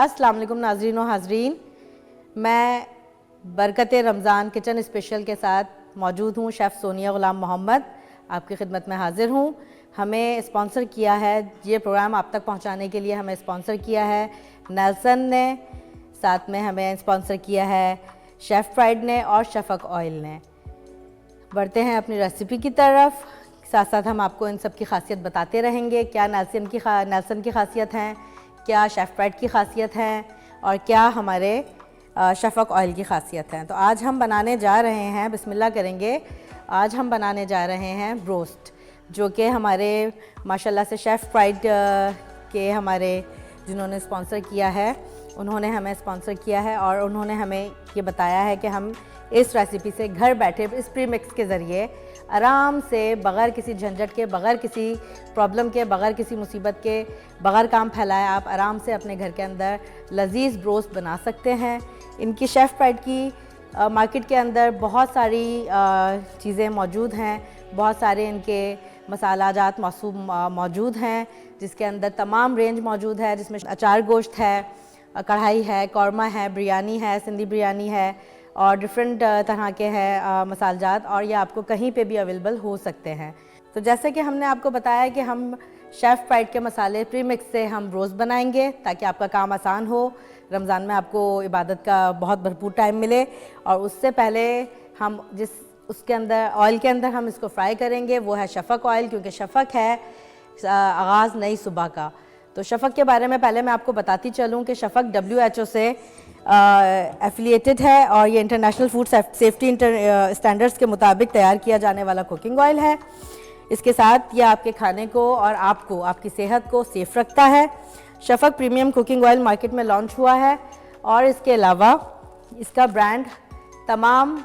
अस्सलाम वालेकुम नाज़रीन व हाज़रीन, मैं बरकत रमज़ान किचन स्पेशल के साथ मौजूद हूँ। शेफ़ सोनिया ग़ुलाम मोहम्मद आपकी खिदमत में हाज़िर हूँ। हमें स्पॉन्सर किया है, ये प्रोग्राम आप तक पहुँचाने के लिए हमें स्पॉन्सर किया है नेल्सन ने, साथ में हमें स्पॉन्सर किया है शेफ़ प्राइड ने और शफ़क़ ऑयल ने। बढ़ते हैं अपनी रेसिपी की तरफ, साथ साथ हम आपको इन सब की खासियत बताते रहेंगे। क्या नेल्सन की खासियत हैं, क्या शेफ़ प्राइड की खासियत हैं और क्या हमारे शफ़क़ ऑयल की खासियत हैं। तो आज हम बनाने जा रहे हैं, बिस्मिल्लाह करेंगे। आज हम बनाने जा रहे हैं ब्रोस्ट, जो कि हमारे माशाल्लाह से शेफ़ प्राइड के हमारे जिन्होंने स्पॉन्सर किया है उन्होंने हमें स्पॉन्सर किया है और उन्होंने हमें ये बताया है कि हम इस रेसिपी से घर बैठे इस प्री मिक्स के ज़रिए आराम से, बग़ैर किसी झंझट के, बग़ैर किसी प्रॉब्लम के, बग़ैर किसी मुसीबत के, बग़ैर काम फैलाए आप आराम से अपने घर के अंदर लजीज़ ब्रोस्ट बना सकते हैं। इनकी शेफ़ प्राइड की मार्केट के अंदर बहुत सारी चीज़ें मौजूद हैं, बहुत सारे इनके मसालाजात मौजूद हैं, जिसके अंदर तमाम रेंज मौजूद है, जिसमें अचार गोश्त है, कढ़ाई है, कौरमा है, बिरयानी है, सिंधी बिरयानी है और डिफरेंट तरह के हैं मसालजात, और ये आपको कहीं पे भी अवेलेबल हो सकते हैं। तो जैसे कि हमने आपको बताया कि हम शेफ़ प्राइड के मसाले प्री मिक्स से हम रोज़ बनाएंगे ताकि आपका काम आसान हो, रमज़ान में आपको इबादत का बहुत भरपूर टाइम मिले। और उससे पहले हम उसके अंदर ऑयल के अंदर हम इसको फ्राई करेंगे, वो है शफ़क़ ऑयल, क्योंकि शफ़क़ है आगाज़ नई सुबह का। तो शफ़क़ के बारे में पहले मैं आपको बताती चलूँ कि शफ़क़ WHO से एफिलिएटेड है और ये इंटरनेशनल फूड सेफ्टी स्टैंडर्ड्स के मुताबिक तैयार किया जाने वाला कुकिंग ऑयल है। इसके साथ ये आपके खाने को और आपको, आपकी सेहत को सेफ़ रखता है। शफ़क़ प्रीमियम कुकिंग ऑयल मार्केट में लॉन्च हुआ है और इसके अलावा इसका ब्रांड तमाम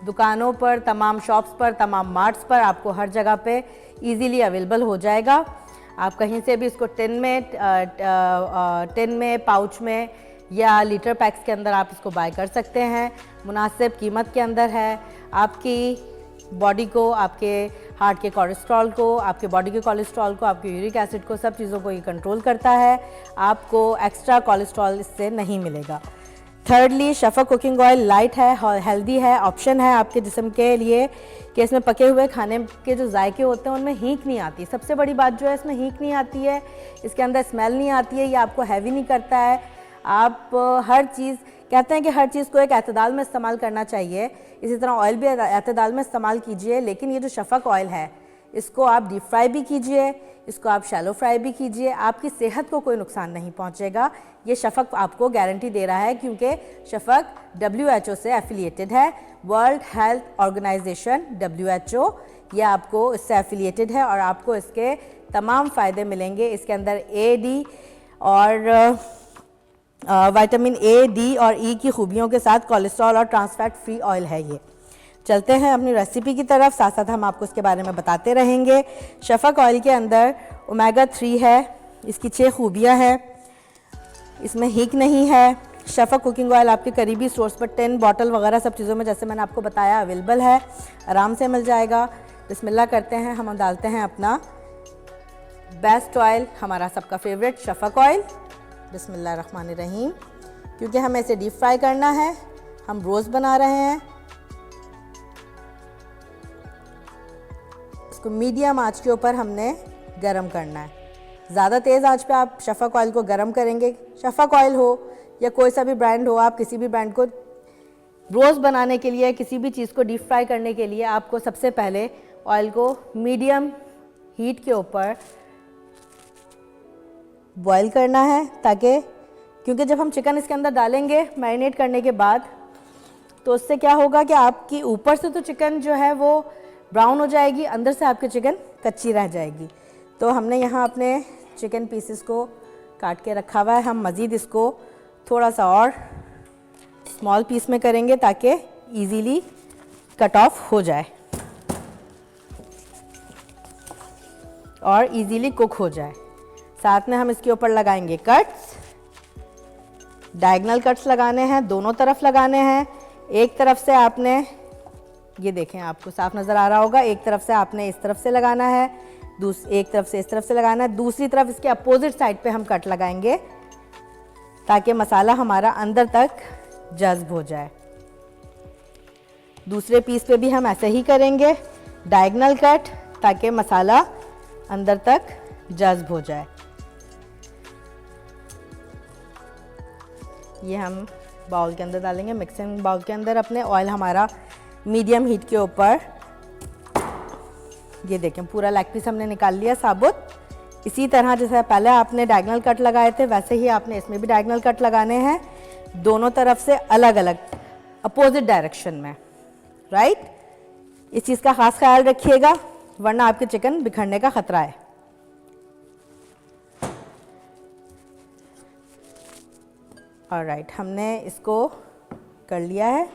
दुकानों पर, तमाम शॉप्स पर, तमाम मार्ट्स पर आपको हर जगह पे इजीली अवेलेबल हो जाएगा। आप कहीं से भी इसको टिन में, पाउच में या लीटर पैक्स के अंदर आप इसको बाय कर सकते हैं। मुनासिब कीमत के अंदर है, आपकी बॉडी को, आपके हार्ट के कोलेस्ट्रॉल को, आपके बॉडी के कोलेस्ट्रॉल को, आपके यूरिक एसिड को, सब चीज़ों को ये कंट्रोल करता है। आपको एक्स्ट्रा कोलेस्ट्रॉल इससे नहीं मिलेगा। थर्डली, शफ़क़ कुकिंग ऑयल लाइट है, हेल्दी है, ऑप्शन है आपके जिस्म के लिए कि इसमें पके हुए खाने के जो जायके होते हैं उनमें हीक नहीं आती। सबसे बड़ी बात जो है, इसमें हीक नहीं आती है, इसके अंदर स्मेल नहीं आती है, ये आपको हैवी नहीं करता है। आप हर चीज़, कहते हैं कि हर चीज़ को एक एतदाल में इस्तेमाल करना चाहिए, इसी तरह ऑयल भी एतदाल में इस्तेमाल कीजिए। लेकिन ये जो शफ़क़ ऑयल है, इसको आप डीप फ्राई भी कीजिए, इसको आप शैलो फ्राई भी कीजिए, आपकी सेहत को कोई नुकसान नहीं पहुंचेगा। ये शफ़क़ आपको गारंटी दे रहा है, क्योंकि शफ़क़ WHO से एफिलिएटेड है, वर्ल्ड हेल्थ ऑर्गेनाइजेशन WHO, ये आपको इससे एफिलिएटेड है और आपको इसके तमाम फ़ायदे मिलेंगे। इसके अंदर AD और विटामिन A, D और E की खूबियों के साथ कोलेस्ट्रॉल और ट्रांसफैट फ्री ऑयल है ये। चलते हैं अपनी रेसिपी की तरफ, साथ साथ हम आपको इसके बारे में बताते रहेंगे। शफ़क़ ऑयल के अंदर ओमेगा 3 है, इसकी 6 खूबियाँ हैं, इसमें हीक नहीं है। शफ़क़ कुकिंग ऑयल आपके करीबी स्टोर्स पर टिन, बॉटल वगैरह सब चीज़ों में, जैसे मैंने आपको बताया, अवेलेबल है, आराम से मिल जाएगा। बिस्मिल्लाह करते हैं, हम डालते हैं अपना बेस्ट ऑयल, हमारा सबका फेवरेट शफ़क़ ऑयल। बिस्मिल्लाहिर्रहमानिर्रहीम। क्योंकि हमें इसे डीप फ्राई करना है, हम रोज़ बना रहे हैं, इसको मीडियम आंच के ऊपर हमने गरम करना है। ज़्यादा तेज़ आंच पे आप शफ़क़ ऑयल को गरम करेंगे, शफ़क़ ऑयल हो या कोई सा भी ब्रांड हो, आप किसी भी ब्रांड को रोज़ बनाने के लिए, किसी भी चीज़ को डीप फ्राई करने के लिए आपको सबसे पहले ऑयल को मीडियम हीट के ऊपर बॉईल करना है, ताकि, क्योंकि जब हम चिकन इसके अंदर डालेंगे मैरिनेट करने के बाद, तो उससे क्या होगा कि आपकी ऊपर से तो चिकन जो है वो ब्राउन हो जाएगी, अंदर से आपकी चिकन कच्ची रह जाएगी। तो हमने यहाँ अपने चिकन पीसेस को काट के रखा हुआ है, हम मज़ीद इसको थोड़ा सा और स्मॉल पीस में करेंगे ताकि इजीली कट ऑफ हो जाए और इजीली कुक हो जाए। साथ में हम इसके ऊपर लगाएंगे कट्स, डायगोनल कट्स लगाने हैं, दोनों तरफ लगाने हैं। एक तरफ से आपने, ये देखें आपको साफ नज़र आ रहा होगा, एक तरफ से आपने इस तरफ से लगाना है, एक तरफ से इस तरफ से लगाना है, दूसरी तरफ इसके अपोजिट साइड पे हम कट लगाएंगे ताकि मसाला हमारा अंदर तक जज्ब हो जाए। दूसरे पीस पे भी हम ऐसे ही करेंगे, डायगोनल कट, ताकि मसाला अंदर तक जज्ब हो जाए। ये हम बाउल के अंदर डालेंगे, मिक्सिंग बाउल के अंदर अपने। ऑयल हमारा मीडियम हीट के ऊपर। ये देखें पूरा लेग पीस हमने निकाल लिया साबुत। इसी तरह जैसे पहले आपने डायगोनल कट लगाए थे वैसे ही आपने इसमें भी डायगोनल कट लगाने हैं, दोनों तरफ से अलग अलग अपोजिट डायरेक्शन में, राइट। इस चीज़ का ख़ास ख्याल रखिएगा वरना आपके चिकन बिखरने का ख़तरा है। ऑलराइट, हमने इसको कर लिया है।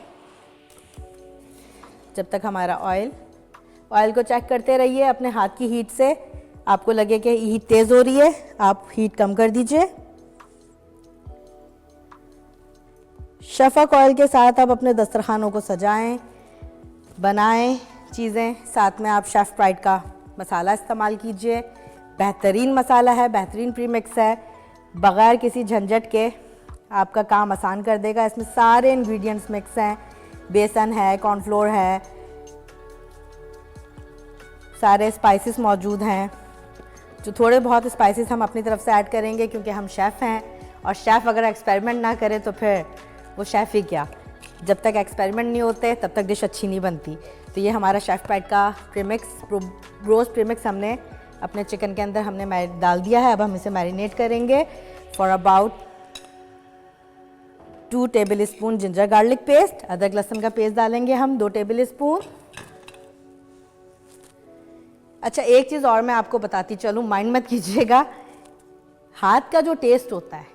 जब तक हमारा ऑयल को चेक करते रहिए अपने हाथ की हीट से। आपको लगे कि हीट तेज़ हो रही है, आप हीट कम कर दीजिए। शफक ऑयल के साथ आप अपने दस्तरखानों को सजाएं, बनाएं चीज़ें। साथ में आप शेफ़ प्राइड का मसाला इस्तेमाल कीजिए। बेहतरीन मसाला है, बेहतरीन प्रीमिक्स है, बग़ैर किसी झंझट के आपका काम आसान कर देगा। इसमें सारे इंग्रेडिएंट्स मिक्स हैं, बेसन है, कॉर्नफ्लोर है, सारे स्पाइसेस मौजूद हैं। जो थोड़े बहुत स्पाइसेस हम अपनी तरफ से ऐड करेंगे क्योंकि हम शेफ़ हैं, और शेफ़ अगर एक्सपेरिमेंट ना करे तो फिर वो शेफ़ ही क्या। जब तक एक्सपेरिमेंट नहीं होते तब तक डिश अच्छी नहीं बनती। तो ये हमारा शेफ़ प्राइड का प्रीमिक्स, रोस्ट प्रीमिक्स हमने अपने चिकन के अंदर हमने डाल दिया है। अब हम इसे मैरिनेट करेंगे for about 2 table spoon ginger garlic paste. अदरक लहसुन का पेस्ट डालेंगे हम 2 टेबल स्पून। अच्छा, एक चीज़ और मैं आपको बताती चलूँ, माइंड मत कीजिएगा, हाथ का जो टेस्ट होता है,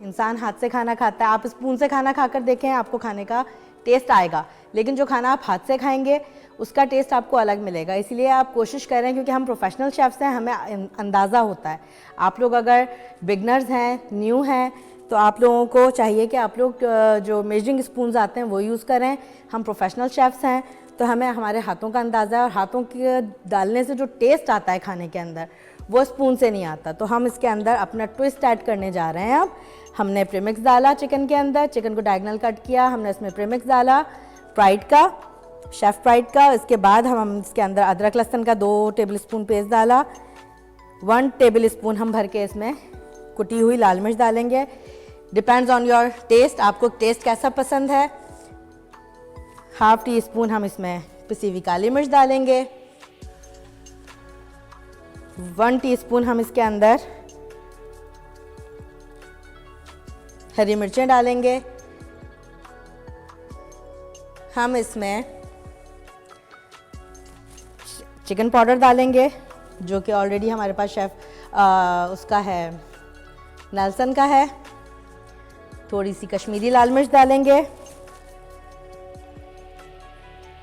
इंसान हाथ से खाना खाता है, आप स्पून से खाना खाकर देखें, आपको खाने का टेस्ट आएगा, लेकिन जो खाना आप हाथ से खाएंगे उसका टेस्ट आपको अलग मिलेगा। इसलिए आप कोशिश करें, क्योंकि हम प्रोफेशनल शेफ्स हैं, हमें अंदाज़ा होता है। आप लोग अगर बिगनर्स हैं, न्यू हैं, तो आप लोगों को चाहिए कि आप लोग जो मेजरिंग स्पून्स आते हैं वो यूज़ करें। हम प्रोफेशनल शेफ्स हैं तो हमें हमारे हाथों का अंदाज़ा है, और हाथों के डालने से जो टेस्ट आता है खाने के अंदर वो स्पून से नहीं आता। तो हम इसके अंदर अपना ट्विस्ट ऐड करने जा रहे हैं। अब हमने प्रीमिक्स डाला चिकन के अंदर, चिकन को डायगोनल कट किया, हमने इसमें प्रीमिक्स डाला प्राइड का, शेफ़ प्राइड का। इसके बाद हम इसके अंदर अदरक लहसुन का 2 टेबल स्पून पेस्ट डाला। 1 टेबल स्पून हम भर के इसमें कुटी हुई लाल मिर्च डालेंगे। डिपेंड्स ऑन योर टेस्ट, आपको टेस्ट कैसा पसंद है। 1/2 टी स्पून हम इसमें पिसी हुई काली मिर्च डालेंगे। 1 टीस्पून हम इसके अंदर हरी मिर्चें डालेंगे। हम इसमें चिकन पाउडर डालेंगे जो कि ऑलरेडी हमारे पास शेफ़ उसका है, नेल्सन का है। थोड़ी सी कश्मीरी लाल मिर्च डालेंगे,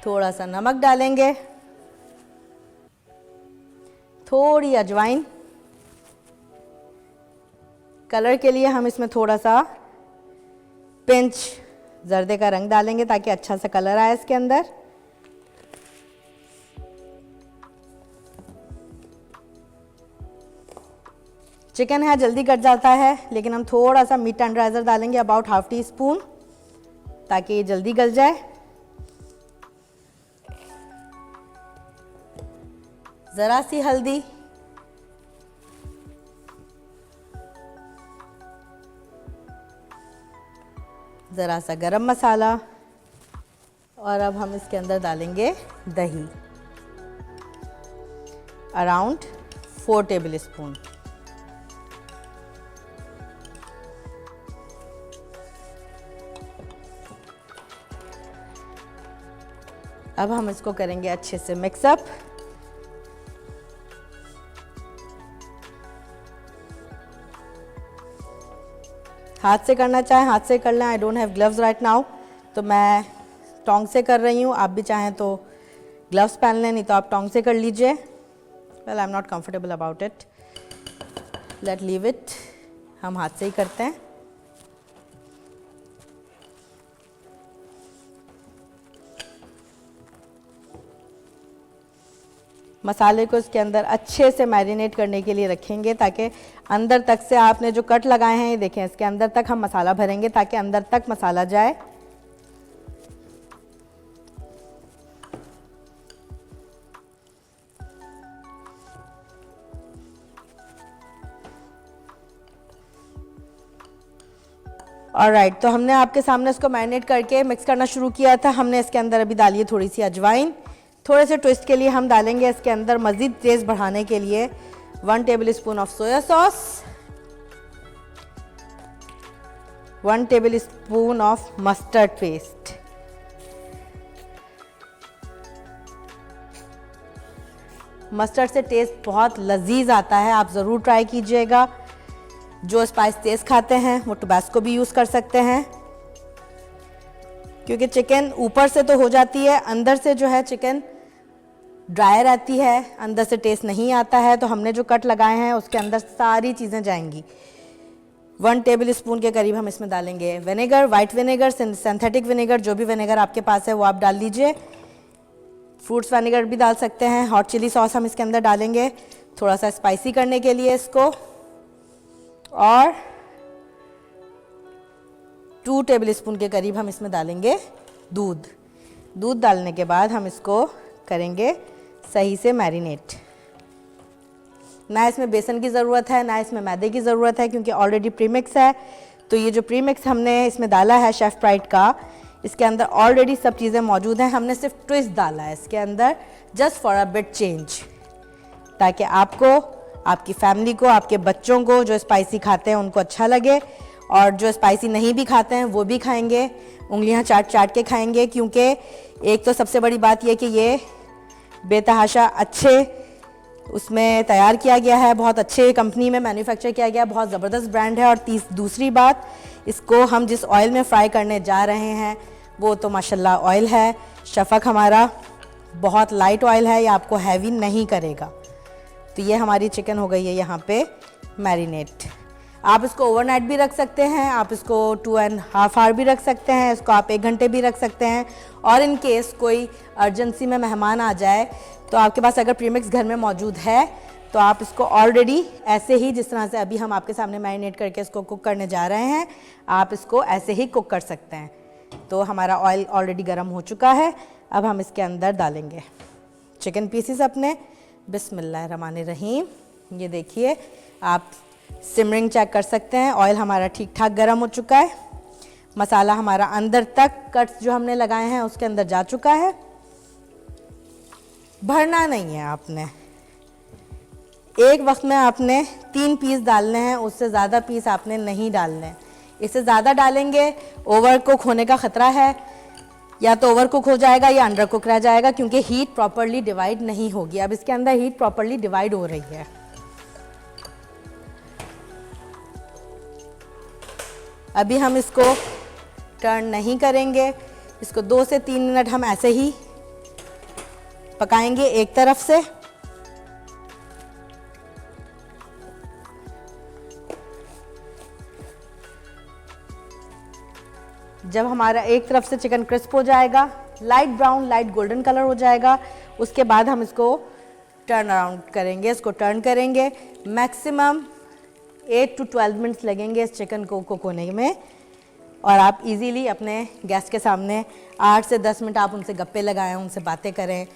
थोड़ा सा नमक डालेंगे, थोड़ी अजवाइन। कलर के लिए हम इसमें थोड़ा सा पिंच जर्दे का रंग डालेंगे ताकि अच्छा सा कलर आए इसके अंदर। चिकन है जल्दी कट जाता है, लेकिन हम थोड़ा सा मीट टेंडराइजर डालेंगे, अबाउट 1/2 टी स्पून, ताकि ये जल्दी गल जाए। ज़रा सी हल्दी, ज़रा सा गरम मसाला, और अब हम इसके अंदर डालेंगे दही, अराउंड 4 टेबल स्पून। अब हम इसको करेंगे अच्छे से मिक्सअप। हाथ से करना चाहें हाथ से कर लें। I don't have gloves right now, तो मैं टोंग से कर रही हूँ। आप भी चाहें तो ग्लव्स पहन लें, नहीं तो आप टोंग से कर लीजिए। Well, I am not comfortable about it, let leave it. हम हाथ से ही करते हैं। मसाले को इसके अंदर अच्छे से मैरिनेट करने के लिए रखेंगे ताकि अंदर तक से आपने जो कट लगाए हैं ये देखें, इसके अंदर तक हम मसाला भरेंगे ताकि अंदर तक मसाला जाए। ऑलराइट, तो हमने आपके सामने इसको मैरिनेट करके मिक्स करना शुरू किया था। हमने इसके अंदर अभी डाली है थोड़ी सी अजवाइन। थोड़े से ट्विस्ट के लिए हम डालेंगे इसके अंदर मज़ीद टेस्ट बढ़ाने के लिए 1 table spoon of soya sauce, 1 table spoon of mustard paste, mustard से टेस्ट बहुत लजीज आता है, आप ज़रूर ट्राई कीजिएगा। जो स्पाइस तेज़ खाते हैं वो टबास्को भी यूज़ कर सकते हैं, क्योंकि चिकन ऊपर से तो हो जाती है, अंदर से जो है चिकन ड्राई रहती है, अंदर से टेस्ट नहीं आता है। तो हमने जो कट लगाए हैं उसके अंदर सारी चीज़ें जाएंगी। 1 टेबल स्पून के करीब हम इसमें डालेंगे vinegar, white vinegar, synthetic vinegar, जो भी विनेगर आपके पास है वो आप डाल लीजिए। फ्रूट्स विनेगर भी डाल सकते हैं। हॉट चिली सॉस हम इसके अंदर डालेंगे थोड़ा सा स्पाइसी करने के लिए इसको, और 2 टेबल स्पून के करीब हम इसमें डालेंगे दूध। दूध डालने के बाद हम इसको करेंगे सही से मैरिनेट। ना इसमें बेसन की ज़रूरत है ना इसमें मैदे की ज़रूरत है, क्योंकि ऑलरेडी प्रीमिक्स है। तो ये जो प्रीमिक्स हमने इसमें डाला है शेफ़ प्राइड का, इसके अंदर ऑलरेडी सब चीज़ें मौजूद हैं। हमने सिर्फ ट्विस्ट डाला है इसके अंदर, just for a bit change, ताकि आपको, आपकी फैमिली को, आपके बच्चों को जो स्पाइसी खाते हैं उनको अच्छा लगे, और जो स्पाइसी नहीं भी खाते हैं वो भी खाएंगे, उंगलियां चाट चाट के खाएंगे। क्योंकि एक तो सबसे बड़ी बात यह कि ये बेतहाशा अच्छे उसमें तैयार किया गया है, बहुत अच्छे कंपनी में मैन्युफैक्चर किया गया है, बहुत ज़बरदस्त ब्रांड है। और दूसरी बात, इसको हम जिस ऑयल में फ्राई करने जा रहे हैं वो तो माशाल्लाह ऑयल है, शफक हमारा बहुत लाइट ऑयल है, ये आपको हैवी नहीं करेगा। तो ये हमारी चिकन हो गई है यहाँ पे मैरिनेट। आप इसको ओवरनाइट भी रख सकते हैं, आप इसको 2.5 आवर भी रख सकते हैं, इसको आप 1 घंटे भी रख सकते हैं। और इन केस कोई अर्जेंसी में मेहमान आ जाए तो आपके पास अगर प्रीमिक्स घर में मौजूद है तो आप इसको ऑलरेडी ऐसे ही, जिस तरह से अभी हम आपके सामने मैरिनेट करके इसको कुक करने जा रहे हैं, आप इसको ऐसे ही कुक कर सकते हैं। तो हमारा ऑयल ऑलरेडी गर्म हो चुका है। अब हम इसके अंदर डालेंगे चिकन पीसीस अपने। बिस्मिल्लाहिर्रहमानिर्रहीम। ये देखिए, आप सिमरिंग चेक कर सकते हैं, ऑयल हमारा ठीक ठाक गर्म हो चुका है, मसाला हमारा अंदर तक, कट्स जो हमने लगाए हैं उसके अंदर जा चुका है। भरना नहीं है आपने, एक वक्त में आपने 3 पीस डालने हैं, उससे ज़्यादा पीस आपने नहीं डालने हैं। इससे ज़्यादा डालेंगे ओवर कुक होने का ख़तरा है, या तो ओवर कुक हो जाएगा या अंडर कुक रह जाएगा, क्योंकि हीट प्रॉपरली डिवाइड नहीं होगी। अब इसके अंदर हीट प्रॉपरली डिवाइड हो रही है। अभी हम इसको टर्न नहीं करेंगे, इसको 2 से 3 मिनट हम ऐसे ही पकाएंगे एक तरफ से। जब हमारा एक तरफ से चिकन क्रिस्प हो जाएगा, light brown, light golden colour हो जाएगा, उसके बाद हम इसको टर्न अराउंड करेंगे, इसको टर्न करेंगे। मैक्सिमम 8 to 12 मिनट्स लगेंगे इस चिकन को कुक होने में। और आप इजीली अपने गेस्ट के सामने 8 से 10 मिनट आप उनसे गप्पे लगाएं, उनसे बातें करें,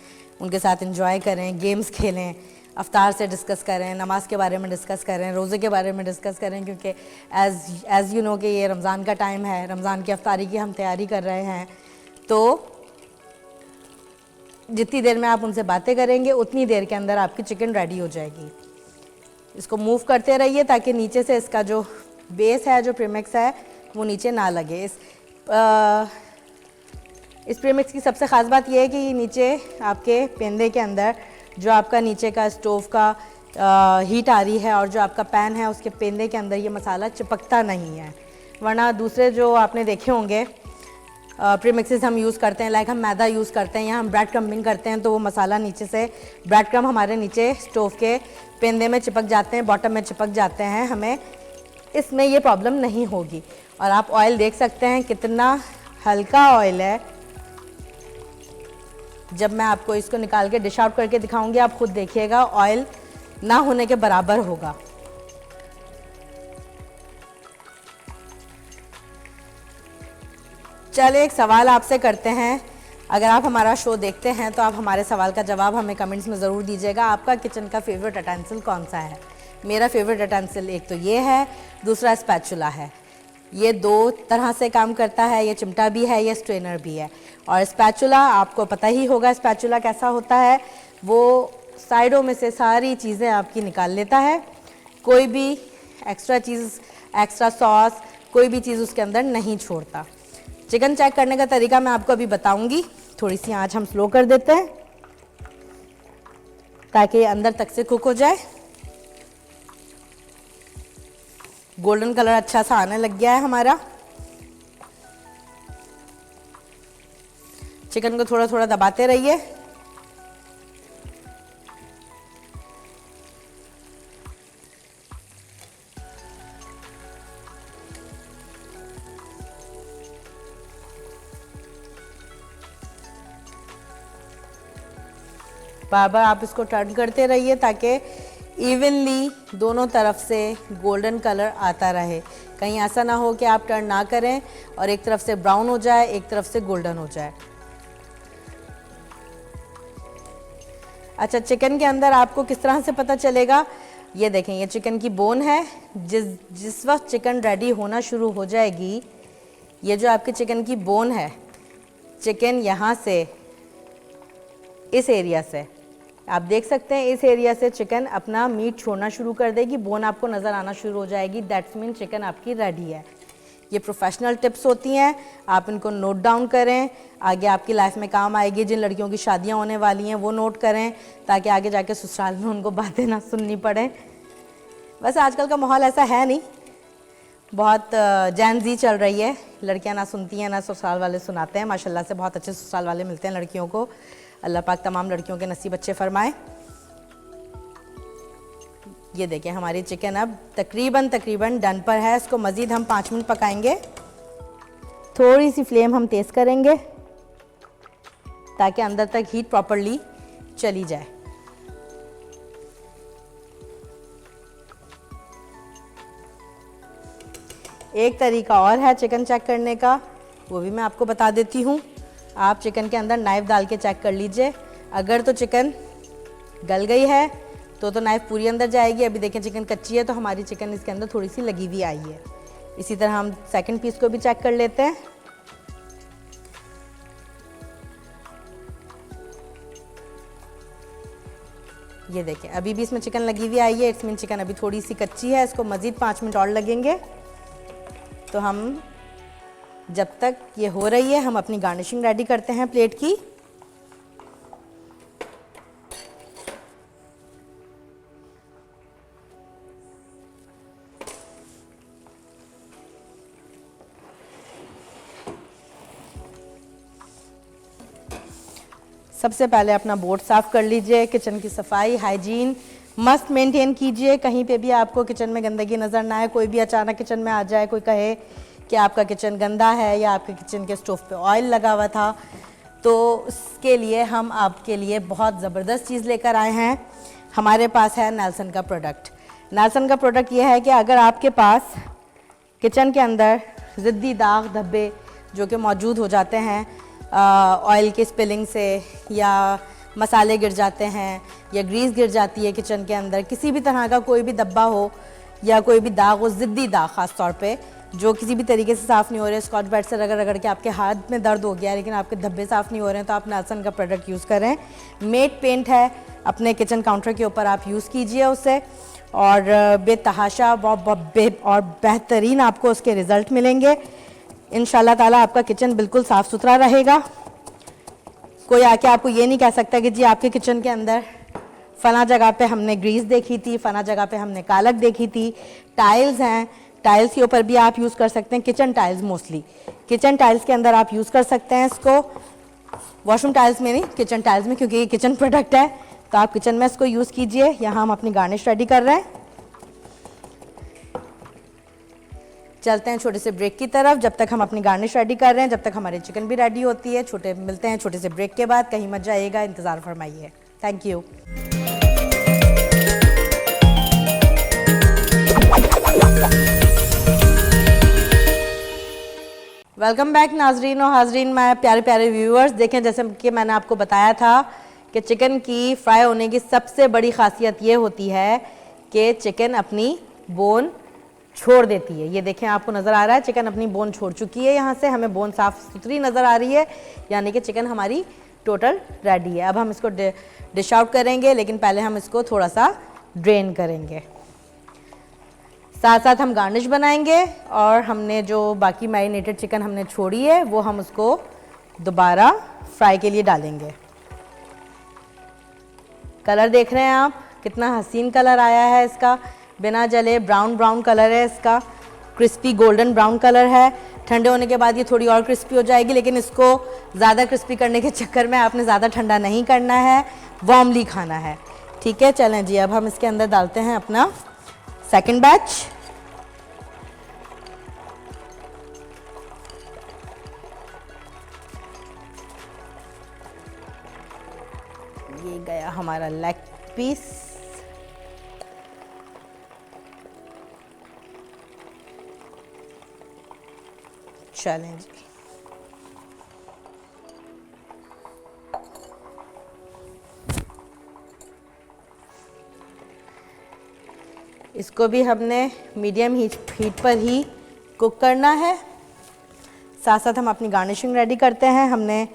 उनके साथ एंजॉय करें, गेम्स खेलें, अफ्तार से डिस्कस करें, नमाज के बारे में डिस्कस करें, रोज़े के बारे में डिस्कस करें। क्योंकि एज़ यू नो कि ये रमज़ान का टाइम है, रमज़ान की अफ्तारी की हम तैयारी कर रहे हैं। तो जितनी देर में आप उनसे बातें करेंगे उतनी देर के अंदर आपकी चिकन रेडी हो जाएगी। इसको मूव करते रहिए ताकि नीचे से इसका जो बेस है, जो प्रीमिक्स है, वो नीचे ना लगे। इस प्रीमिक्स की सबसे ख़ास बात यह है कि नीचे आपके पेंदे के अंदर जो आपका नीचे का स्टोव का हीट आ रही है, और जो आपका पैन है उसके पेंदे के अंदर ये मसाला चिपकता नहीं है। वरना दूसरे जो आपने देखे होंगे प्रीमिक्सेस हम यूज़ करते हैं, लाइक हम मैदा यूज़ करते हैं या हम ब्रेड क्रम्बिंग करते हैं, तो वो मसाला नीचे से, ब्रेड क्रम्ब हमारे नीचे स्टोव के पेंदे में चिपक जाते हैं, बॉटम में चिपक जाते हैं। हमें इसमें ये प्रॉब्लम नहीं होगी। और आप ऑयल देख सकते हैं कितना हल्का ऑयल है, जब मैं आपको इसको निकाल के डिश आउट करके दिखाऊंगी, आप खुद देखिएगा ऑयल ना होने के बराबर होगा। चलिए एक सवाल आपसे करते हैं। अगर आप हमारा शो देखते हैं तो आप हमारे सवाल का जवाब हमें कमेंट्स में ज़रूर दीजिएगा। आपका किचन का फेवरेट अटेंसिल कौन सा है? मेरा फेवरेट अटेंसिल एक तो ये है, दूसरा स्पैचुला है। ये दो तरह से काम करता है, ये चिमटा भी है, ये स्ट्रेनर भी है। और स्पैचुला आपको पता ही होगा स्पैचुला कैसा होता है, वो साइडों में से सारी चीज़ें आपकी निकाल लेता है। कोई भी एक्स्ट्रा चीज़, एक्स्ट्रा सॉस, कोई भी चीज़ उसके अंदर नहीं छोड़ता। चिकन चेक करने का तरीका मैं आपको अभी बताऊंगी। थोड़ी सी आंच हम स्लो कर देते हैं ताकि ये अंदर तक से कुक हो जाए। गोल्डन कलर अच्छा सा आने लग गया है हमारा। चिकन को थोड़ा थोड़ा दबाते रहिए। बार बार आप इसको टर्न करते रहिए ताकि इवनली दोनों तरफ से गोल्डन कलर आता रहे। कहीं ऐसा ना हो कि आप टर्न ना करें और एक तरफ से ब्राउन हो जाए, एक तरफ से गोल्डन हो जाए। अच्छा, चिकन के अंदर आपको किस तरह से पता चलेगा? ये देखें, ये चिकन की बोन है। जिस वक्त चिकन रेडी होना शुरू हो जाएगी, ये जो आपके चिकन की बोन है, चिकन यहाँ से, इस एरिया से आप देख सकते हैं, इस एरिया से चिकन अपना मीट छोड़ना शुरू कर देगी, बोन आपको नज़र आना शुरू हो जाएगी। दैट्स मीन चिकन आपकी रेडी है। ये प्रोफेशनल टिप्स होती हैं, आप इनको नोट डाउन करें, आगे आपकी लाइफ में काम आएगी। जिन लड़कियों की शादियां होने वाली हैं वो नोट करें ताकि आगे जाके ससुराल में उनको बातें ना सुननी पड़े। वैसे आजकल का माहौल ऐसा है नहीं, बहुत जैन जी चल रही है, लड़कियां ना सुनती हैं ना ससुराल वाले सुनाते हैं। माशाल्लाह से बहुत अच्छे ससुराल वाले मिलते हैं लड़कियों को। अल्लाह पाक तमाम लड़कियों के नसीब अच्छे फरमाए। ये देखिए हमारी चिकन अब तकरीबन डन पर है। इसको मज़ीद हम 5 मिनट पकाएंगे। थोड़ी सी फ्लेम हम तेज़ करेंगे ताकि अंदर तक हीट प्रॉपरली चली जाए। एक तरीका और है चिकन चेक करने का, वो भी मैं आपको बता देती हूँ। आप चिकन के अंदर नाइफ़ डाल के चेक कर लीजिए। अगर तो चिकन गल गई है तो नाइफ़ पूरी अंदर जाएगी। अभी देखें चिकन कच्ची है तो हमारी चिकन इसके अंदर थोड़ी सी लगी हुई आई है। इसी तरह हम सेकंड पीस को भी चेक कर लेते हैं। ये देखें अभी भी इसमें चिकन लगी हुई आई है। इट्स मीन चिकन अभी थोड़ी सी कच्ची है। इसको मज़ीद 5 मिनट और लगेंगे। तो हम जब तक ये हो रही है हम अपनी गार्निशिंग रेडी करते हैं प्लेट की। सबसे पहले अपना बोर्ड साफ़ कर लीजिए। किचन की सफाई, हाइजीन मस्त मेंटेन कीजिए। कहीं पे भी आपको किचन में गंदगी नज़र ना आए। कोई भी अचानक किचन में आ जाए, कोई कहे कि आपका किचन गंदा है या आपके किचन के स्टोव पे ऑयल लगा हुआ था, तो उसके लिए हम आपके लिए बहुत ज़बरदस्त चीज़ लेकर आए हैं। हमारे पास है नेल्सन का प्रोडक्ट। नेल्सन का प्रोडक्ट ये है कि अगर आपके पास किचन के अंदर ज़िद्दी दाग धब्बे जो कि मौजूद हो जाते हैं ऑयल की स्पिलिंग से, या मसाले गिर जाते हैं या ग्रीस गिर जाती है किचन के अंदर, किसी भी तरह का कोई भी धब्बा हो या कोई भी दाग हो, ज़िद्दी दाग ख़ास तौर पे जो किसी भी तरीके से साफ़ नहीं हो रहे, स्कॉच ब्राइट से रगड़ रगड़ के आपके हाथ में दर्द हो गया है लेकिन आपके धब्बे साफ़ नहीं हो रहे हैं, तो आप नेल्सन का प्रोडक्ट यूज़ करें। मेट पेंट है, अपने किचन काउंटर के ऊपर आप यूज़ कीजिए उसे, और बेतहाशा और बेहतरीन आपको उसके रिज़ल्ट मिलेंगे। इंशाल्लाह ताला आपका किचन बिल्कुल साफ़ सुथरा रहेगा। कोई आके आपको ये नहीं कह सकता कि जी आपके किचन के अंदर फ़ला जगह पे हमने ग्रीस देखी थी, फ़ला जगह पे हमने कालक देखी थी। टाइल्स हैं, टाइल्स के ऊपर भी आप यूज़ कर सकते हैं। Kitchen tiles, mostly kitchen tiles के अंदर आप यूज़ कर सकते हैं इसको। वॉशरूम टाइल्स में नहीं, किचन टाइल्स में, क्योंकि ये किचन प्रोडक्ट है तो आप किचन में इसको यूज़ कीजिए। यहाँ हम अपनी गार्निश रेडी कर रहे हैं। चलते हैं छोटे से ब्रेक की तरफ। जब तक हम अपनी गार्निश रेडी कर रहे हैं, जब तक हमारी चिकन भी रेडी होती है। मिलते हैं छोटे से ब्रेक के बाद। कहीं मत जाइएगा, इंतज़ार फरमाइए। Thank you. वेलकम बैक नाजरीन और हाजरीन, मैं प्यारे प्यारे व्यूअर्स। देखें, जैसे कि मैंने आपको बताया था कि चिकन की फ्राई होने की सबसे बड़ी खासियत ये होती है कि चिकन अपनी बोन छोड़ देती है। ये देखें, आपको नज़र आ रहा है चिकन अपनी बोन छोड़ चुकी है। यहाँ से हमें बोन साफ़ सुथरी नज़र आ रही है, यानी कि चिकन हमारी टोटल रेडी है। अब हम इसको डिश आउट करेंगे, लेकिन पहले हम इसको थोड़ा सा ड्रेन करेंगे। साथ साथ हम गार्निश बनाएंगे और हमने जो बाकी मैरिनेटेड चिकन हमने छोड़ी है वो हम उसको दोबारा फ्राई के लिए डालेंगे। कलर देख रहे हैं आप, कितना हसीन कलर आया है इसका, बिना जले ब्राउन ब्राउन कलर है इसका, क्रिस्पी गोल्डन ब्राउन कलर है। ठंडे होने के बाद ये थोड़ी और क्रिस्पी हो जाएगी, लेकिन इसको ज़्यादा क्रिस्पी करने के चक्कर में आपने ज़्यादा ठंडा नहीं करना है, वार्मली खाना है। ठीक है, चलें जी, अब हम इसके अंदर डालते हैं अपना सेकंड बैच। ये गया हमारा लेग पीस। चलें जी, इसको भी हमने मीडियम हीट पर ही कुक करना है। साथ साथ हम अपनी गार्निशिंग रेडी करते हैं। हमने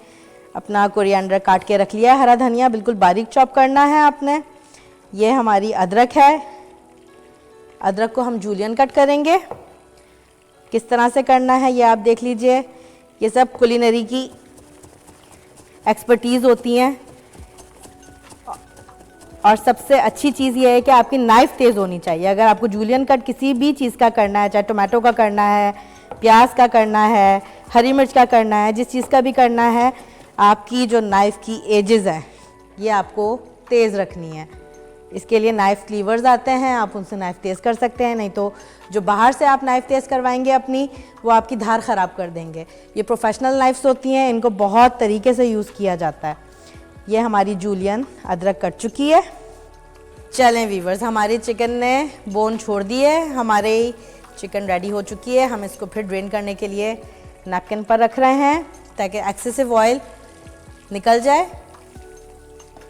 अपना कोरिएंडर काट के रख लिया है, हरा धनिया बिल्कुल बारीक चॉप करना है आपने। ये हमारी अदरक है, अदरक को हम जूलियन कट करेंगे। किस तरह से करना है ये आप देख लीजिए। ये सब कुलिनरी की एक्सपर्टीज़ होती हैं, और सबसे अच्छी चीज़ ये है कि आपकी नाइफ़ तेज़ होनी चाहिए। अगर आपको जूलियन कट किसी भी चीज़ का करना है, चाहे टोमेटो का करना है, प्याज का करना है, हरी मिर्च का करना है, जिस चीज़ का भी करना है, आपकी जो नाइफ़ की एजेस हैं ये आपको तेज़ रखनी है। इसके लिए नाइफ़ क्लीवर्स आते हैं, आप उनसे नाइफ़ तेज़ कर सकते हैं। नहीं तो जो बाहर से आप नाइफ़ तेज़ करवाएंगे अपनी, वो आपकी धार ख़राब कर देंगे। ये प्रोफेशनल नाइफ्स होती हैं, इनको बहुत तरीके से यूज़ किया जाता है। ये हमारी जूलियन अदरक कट चुकी है। चलें वीवर्स, हमारी चिकन ने बोन छोड़ दी है, हमारी चिकन रेडी हो चुकी है। हम इसको फिर ड्रेन करने के लिए नैपकिन पर रख रहे हैं ताकि एक्सेसिव ऑयल निकल जाए।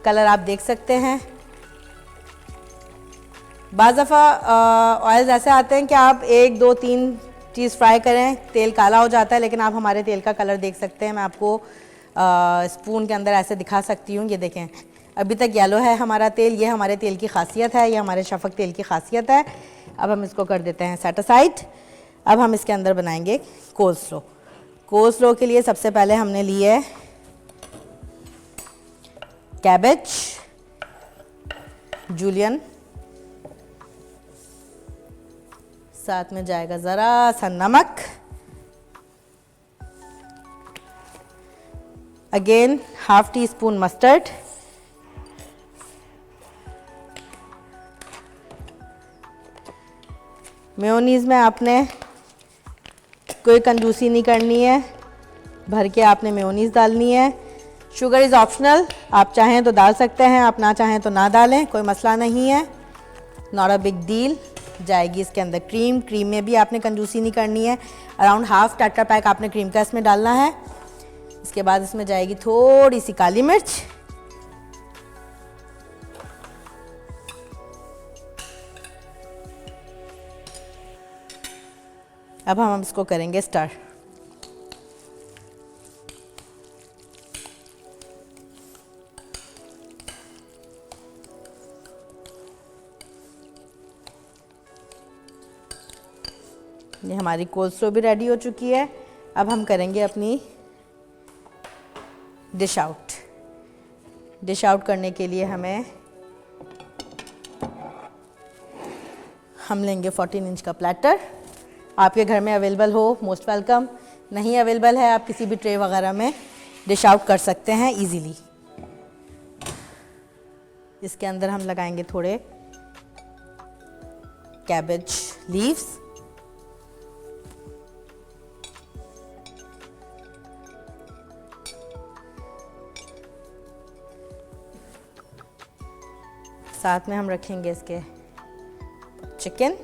कलर आप देख सकते हैं। बाज़ दफ़ा ऑयल्स ऐसे आते हैं कि आप 1 2 3 चीज़ फ्राई करें, तेल काला हो जाता है, लेकिन आप हमारे तेल का कलर देख सकते हैं। मैं आपको स्पून के अंदर ऐसे दिखा सकती हूँ। ये देखें, अभी तक येलो है हमारा तेल। ये हमारे तेल की खासियत है, ये हमारे शफक तेल की खासियत है। अब हम इसको कर देते हैं सेट असाइड। अब हम इसके अंदर बनाएंगे कोल्स्लो। कोल्स्लो के लिए सबसे पहले हमने लिए है कैबेज, जूलियन, साथ में जाएगा ज़रा सा नमक, अगेन ½ टीस्पून मस्टर्ड, मेयोनीज़ में आपने कोई कंजूसी नहीं करनी है, भर के आपने मेयोनीज़ डालनी है। शुगर इज़ ऑप्शनल, आप चाहें तो डाल सकते हैं, आप ना चाहें तो ना डालें, कोई मसला नहीं है, नॉट अ बिग डील। जाएगी इसके अंदर क्रीम। क्रीम में भी आपने कंजूसी नहीं करनी है, अराउंड ½ टेट्रा पैक आपने क्रीम का इसमें डालना है। इसके बाद इसमें जाएगी थोड़ी सी काली मिर्च, अब हम इसको करेंगे स्टर। ये हमारी कोल्स्लो भी रेडी हो चुकी है। अब हम करेंगे अपनी डिश आउट। डिश आउट करने के लिए हम लेंगे 14 इंच का प्लेटर। आपके घर में अवेलेबल हो मोस्ट वेलकम, नहीं अवेलेबल है आप किसी भी ट्रे वगैरह में डिश आउट कर सकते हैं इजीली। इसके अंदर हम लगाएंगे थोड़े कैबेज लीव्स, साथ में हम रखेंगे इसके चिकन।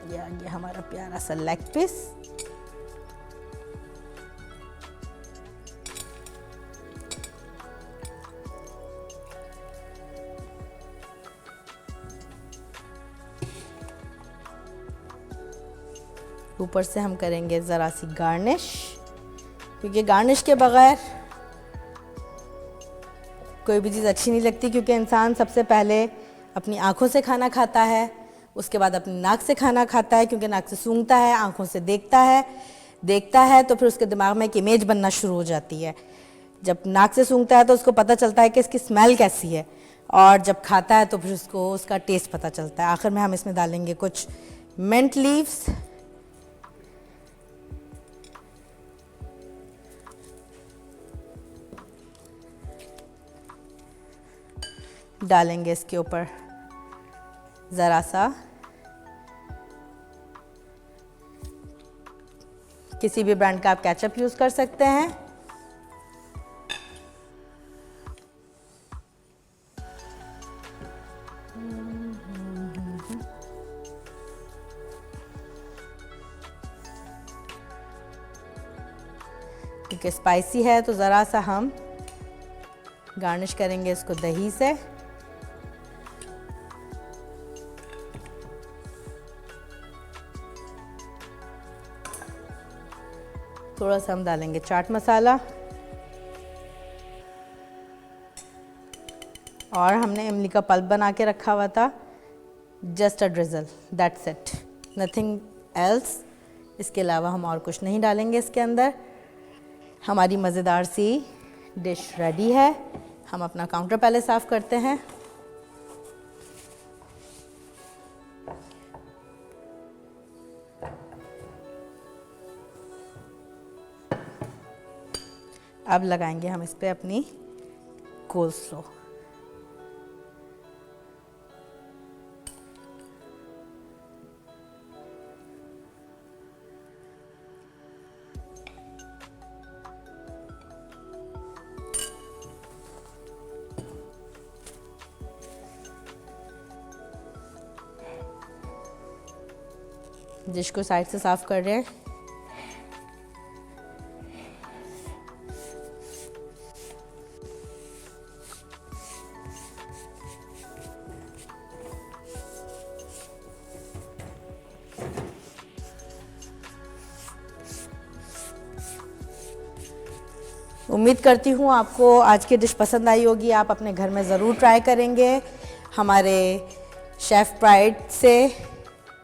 ये आ गया हमारा प्यारा सा लेग पीस। ऊपर से हम करेंगे ज़रा सी गार्निश, क्योंकि गार्निश के बगैर कोई भी चीज़ अच्छी नहीं लगती। क्योंकि इंसान सबसे पहले अपनी आँखों से खाना खाता है, उसके बाद अपनी नाक से खाना खाता है, क्योंकि नाक से सूंघता है, आँखों से देखता है तो फिर उसके दिमाग में एक इमेज बनना शुरू हो जाती है। जब नाक से सूंघता है तो उसको पता चलता है कि इसकी स्मेल कैसी है, और जब खाता है तो फिर उसको उसका टेस्ट पता चलता है। आखिर में हम इसमें डालेंगे कुछ मिंट लीव्स, डालेंगे इसके ऊपर ज़रा सा किसी भी ब्रांड का आप केचप यूज़ कर सकते हैं। क्योंकि स्पाइसी है तो ज़रा सा हम गार्निश करेंगे इसको दही से। थोड़ा सा हम डालेंगे चाट मसाला, और हमने इमली का पल्प बना के रखा हुआ था, just a drizzle, that's it, nothing else. इसके अलावा हम और कुछ नहीं डालेंगे इसके अंदर। हमारी मज़ेदार सी डिश रेडी है। हम अपना काउंटर पहले साफ़ करते हैं। अब लगाएंगे हम इस पे अपनी कोल्स्लो। डिश को साइड से साफ कर रहे हैं। उम्मीद करती हूँ आपको आज की डिश पसंद आई होगी। आप अपने घर में ज़रूर ट्राई करेंगे। हमारे शेफ़ प्राइड से,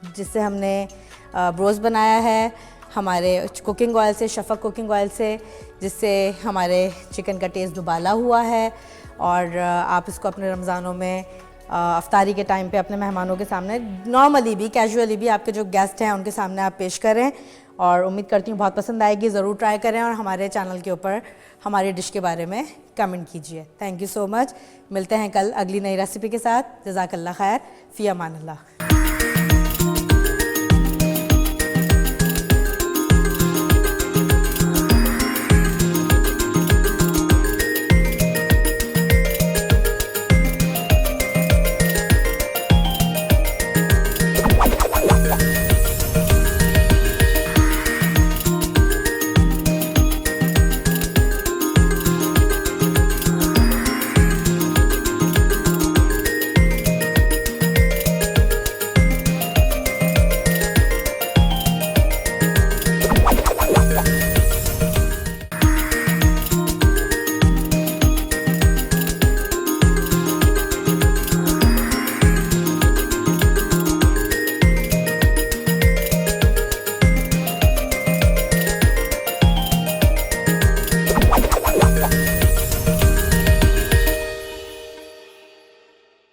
जिससे हमने ब्रोस बनाया है, हमारे कुकिंग ऑयल से, शफ़क़ कुकिंग ऑयल से, जिससे हमारे चिकन का टेस्ट दुबाला हुआ है। और आप इसको अपने रमज़ानों में अफ्तारी के टाइम पे अपने मेहमानों के सामने, नॉर्मली भी, कैजुअली भी, आपके जो गेस्ट हैं उनके सामने आप पेश करें। और उम्मीद करती हूँ बहुत पसंद आएगी। ज़रूर ट्राई करें और हमारे चैनल के ऊपर हमारी डिश के बारे में कमेंट कीजिए। Thank you so much. मिलते हैं कल अगली नई रेसिपी के साथ। जज़ाकल्लाह खैर, फ़ी अमान अल्लाह।